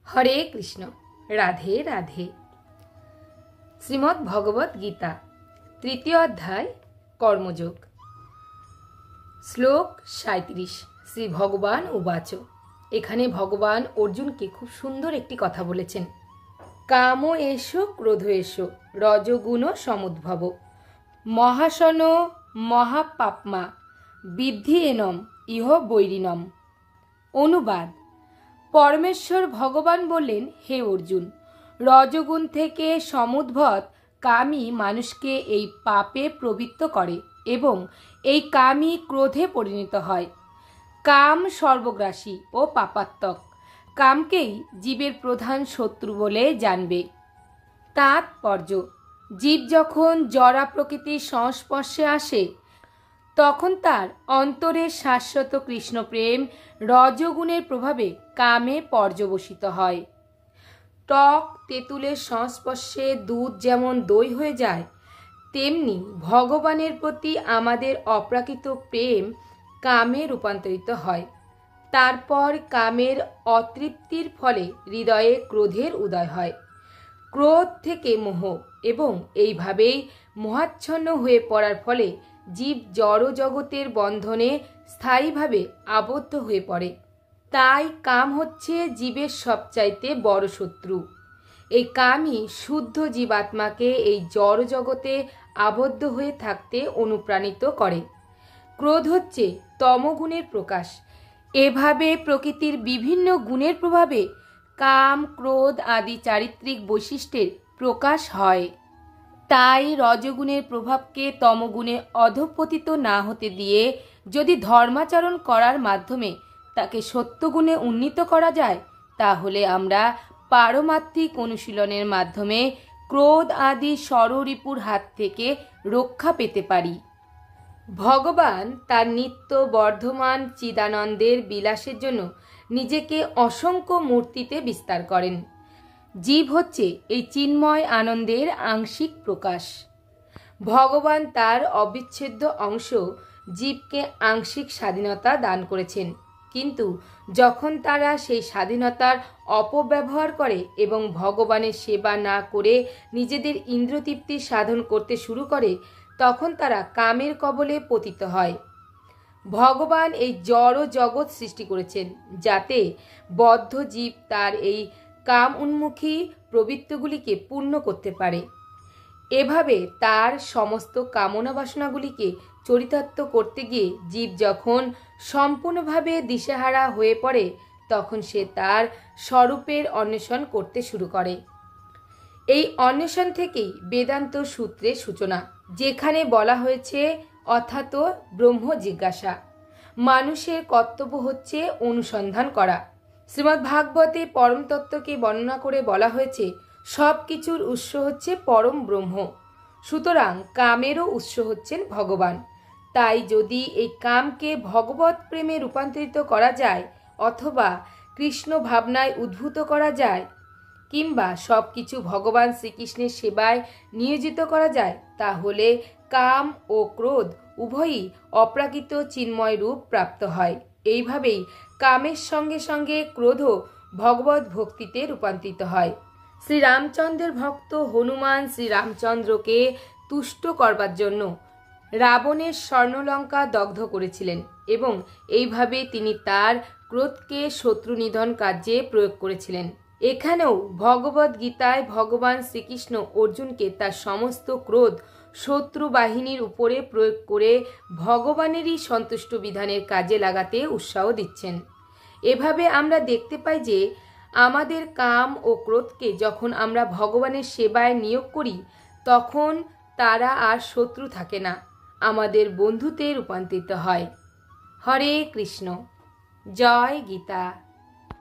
হরে কৃষ্ণ। রাধে রাধে। শ্রীমদ্ ভগবত গীতা তৃতীয় অধ্যায় কর্মযোগ। শ্লোক 37। শ্রী ভগবান উবাচ। এখানে ভগবান অর্জুনকে খুব সুন্দর একটি কথা বলেছেন। কাম এষো ক্রোধ এষো রজগুণ সমুদ্ভব মহাশন মহাপাপমা বিদ্ধি এনম ইহ বৈরিণম। অনুবাদ: পরমেশ্বর ভগবান বললেন, হে অর্জুন, রজগুণ থেকে সমুদ্ভব কামই মানুষকে এই পাপে প্রবৃত্ত করে এবং এই কামই ক্রোধে পরিণত হয়। কাম সর্বগ্রাসী ও পাপাত্মক। কামকেই জীবের প্রধান শত্রু বলে জানবে। তাৎপর্য: জীব যখন জড়া প্রকৃতির সংস্পর্শে আসে তখন তার অন্তরে শাশ্বত কৃষ্ণপ্রেম রজগুণের প্রভাবে কামে পর্যবসিত হয়। টক তেঁতুলের সংস্পর্শে দুধ যেমন দই হয়ে যায়, তেমনি ভগবানের প্রতি আমাদের অপ্রাকৃত প্রেম কামে রূপান্তরিত হয়। তারপর কামের অতৃপ্তির ফলে হৃদয়ে ক্রোধের উদয় হয়। ক্রোধ থেকে মোহ এবং এইভাবেই মোহাচ্ছন্ন হয়ে পড়ার ফলে জীব জড় জগতের বন্ধনে স্থায়ীভাবে আবদ্ধ হয়ে পড়ে। তাই কাম হচ্ছে জীবের সবচাইতে বড় শত্রু। এই কামই শুদ্ধ জীবাত্মাকে এই জড় জগতে আবদ্ধ হয়ে থাকতে অনুপ্রাণিত করে। ক্রোধ হচ্ছে তমগুণের প্রকাশ। এভাবে প্রকৃতির বিভিন্ন গুণের প্রভাবে কাম, ক্রোধ আদি চারিত্রিক বৈশিষ্ট্যের প্রকাশ হয়। তাই রজগুণের প্রভাবকে তমগুণে অধঃপতিত না হতে দিয়ে যদি ধর্মাচরণ করার মাধ্যমে তাকে সত্যগুণে উন্নীত করা যায়, তাহলে আমরা পারমার্থিক অনুশীলনের মাধ্যমে ক্রোধ আদি ষড়রিপুর হাত থেকে রক্ষা পেতে পারি। ভগবান তার নিত্য বর্ধমান চিদানন্দের বিলাসের জন্য নিজেকে অসংখ্য মূর্তিতে বিস্তার করেন। জীব হচ্ছে এই চিন্ময় আনন্দের আংশিক প্রকাশ। ভগবান তার অবিচ্ছেদ্য অংশ জীবকে আংশিক স্বাধীনতা দান করেছেন, কিন্তু যখন তারা সেই স্বাধীনতার অপব্যবহার করে এবং ভগবানের সেবা না করে নিজেদের ইন্দ্রতৃপ্তি সাধন করতে শুরু করে, তখন তারা কামের কবলে পতিত হয়। ভগবান এই জড় জগৎ সৃষ্টি করেছেন যাতে বদ্ধ জীব তার এই কাম উন্মুখী প্রবৃত্তিগুলিকে পূর্ণ করতে পারে। এভাবে তার সমস্ত কামনা বাসনাগুলিকে চরিতার্থ করতে গিয়ে জীব যখন সম্পূর্ণভাবে দিশেহারা হয়ে পড়ে, তখন সে তার স্বরূপের অন্বেষণ করতে শুরু করে। এই অন্বেষণ থেকেই বেদান্ত সূত্রের সূচনা, যেখানে বলা হয়েছে অথাত ব্রহ্ম জিজ্ঞাসা। মানুষের কর্তব্য হচ্ছে অনুসন্ধান করা। শ্রীমদ্ ভাগবতে পরম তত্ত্বকে বর্ণনা করে বলা হয়েছে সব কিছুর উৎস হচ্ছে পরম ব্রহ্ম। সুতরাং কামেরও উৎস হচ্ছেন ভগবান। তাই যদি এই কামকে ভগবত প্রেমে রূপান্তরিত করা যায়, অথবা কৃষ্ণ ভাবনায় উদ্ভূত করা যায়, কিংবা সব কিছু ভগবান শ্রীকৃষ্ণের সেবায় নিয়োজিত করা যায়, তাহলে কাম ও ক্রোধ উভয়ই অপ্রাকৃত চিন্ময় রূপ প্রাপ্ত হয়। এইভাবেই কামের সঙ্গে সঙ্গে ক্রোধও ভগবত ভক্তিতে রূপান্তরিত হয়। শ্রীরামচন্দ্রের ভক্ত হনুমান শ্রীরামচন্দ্রকে তুষ্ট করবার জন্য রাবণের স্বর্ণলঙ্কা দগ্ধ করেছিলেন এবং এইভাবে তিনি তার ক্রোধকে শত্রু নিধন কার্যে প্রয়োগ করেছিলেন। এখানেও ভগবদ গীতায় ভগবান শ্রীকৃষ্ণ অর্জুনকে তার সমস্ত ক্রোধ শত্রু বাহিনীর উপরে প্রয়োগ করে ভগবানেরই সন্তুষ্ট বিধানের কাজে লাগাতে উৎসাহ দিচ্ছেন। এভাবে আমরা দেখতে পাই যে আমাদের কাম ও ক্রোধকে যখন আমরা ভগবানের সেবায় নিয়োগ করি, তখন তারা আর শত্রু থাকে না, আমাদের বন্ধুতে রূপান্তরিত হয়। হরে কৃষ্ণ। জয় গীতা।